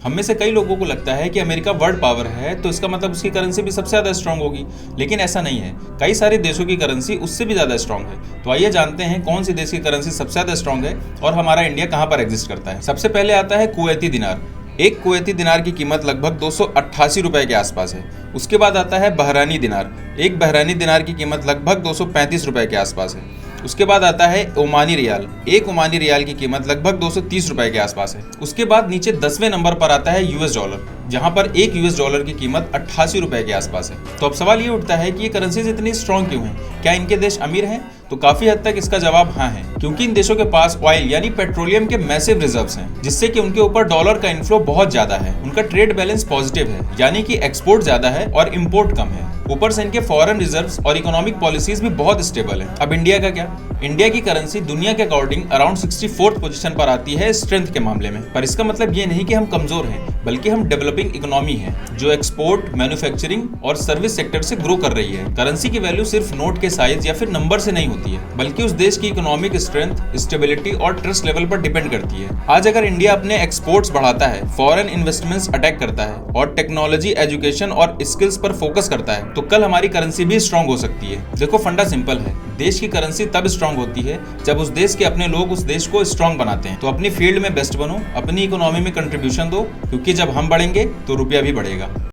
हम में से कई लोगों को लगता है कि अमेरिका वर्ल्ड पावर है तो इसका मतलब उसकी करेंसी भी सबसे ज़्यादा स्ट्रांग होगी, लेकिन ऐसा नहीं है। कई सारे देशों की करेंसी उससे भी ज़्यादा स्ट्रांग है। तो आइए जानते हैं कौन सी देश की करेंसी सबसे ज़्यादा स्ट्रांग है और हमारा इंडिया कहाँ पर एग्जिस्ट करता है। सबसे पहले आता है कुवैती दिनार। एक कुवैती दिनार की कीमत लगभग 288 रुपए के आसपास है। उसके बाद आता है बहरानी दिनार। एक बहरानी दिनार की कीमत लगभग 235 रुपए के आसपास है। उसके बाद आता है ओमानी रियाल। एक ओमानी रियाल की कीमत लगभग 230 रुपए के आसपास है। उसके बाद नीचे 10वें नंबर पर आता है यूएस डॉलर, जहां पर एक यूएस डॉलर की कीमत 88 रुपए के आसपास है। तो अब सवाल ये उठता है कि ये करेंसीज इतनी स्ट्रांग क्यों हैं? क्या इनके देश अमीर हैं? तो काफी हद तक इसका जवाब हाँ है, क्योंकि इन देशों के पास ऑयल यानी पेट्रोलियम के मैसिव रिजर्व्स हैं, जिससे कि उनके ऊपर डॉलर का इनफ्लो बहुत ज्यादा है। उनका ट्रेड बैलेंस पॉजिटिव है, यानी कि एक्सपोर्ट ज्यादा है और इम्पोर्ट कम है। ऊपर से इनके फॉरेन रिजर्व्स और इकोनॉमिक पॉलिसीज भी बहुत स्टेबल है। अब इंडिया का क्या? इंडिया की करेंसी दुनिया के अकॉर्डिंग अराउंड 64th पोजीशन पर आती है स्ट्रेंथ के मामले में। पर इसका मतलब ये नहीं कि हम कमजोर हैं, बल्कि हम डेवलपिंग इकोनॉमी है जो एक्सपोर्ट, मैन्युफैक्चरिंग और सर्विस सेक्टर से ग्रो कर रही है। करेंसी की वैल्यू सिर्फ नोट के साइज या फिर नंबर से नहीं होती है, बल्कि उस देश की इकोनॉमिक स्ट्रेंथ, स्टेबिलिटी और ट्रस्ट लेवल पर डिपेंड करती है। आज अगर इंडिया अपने एक्सपोर्ट्स बढ़ाता है, फॉरेन इन्वेस्टमेंट्स अटैक करता है और टेक्नोलॉजी, एजुकेशन और स्किल्स पर फोकस करता है, तो कल हमारी करेंसी भी स्ट्रांग हो सकती है। देखो, फंडा सिंपल है। देश की करेंसी तब स्ट्रांग होती है जब उस देश के अपने लोग उस देश को स्ट्रांग बनाते हैं। तो अपनी फील्ड में बेस्ट बनो, अपनी इकोनॉमी में कंट्रीब्यूशन दो, क्योंकि जब हम बढ़ेंगे तो रुपया भी बढ़ेगा।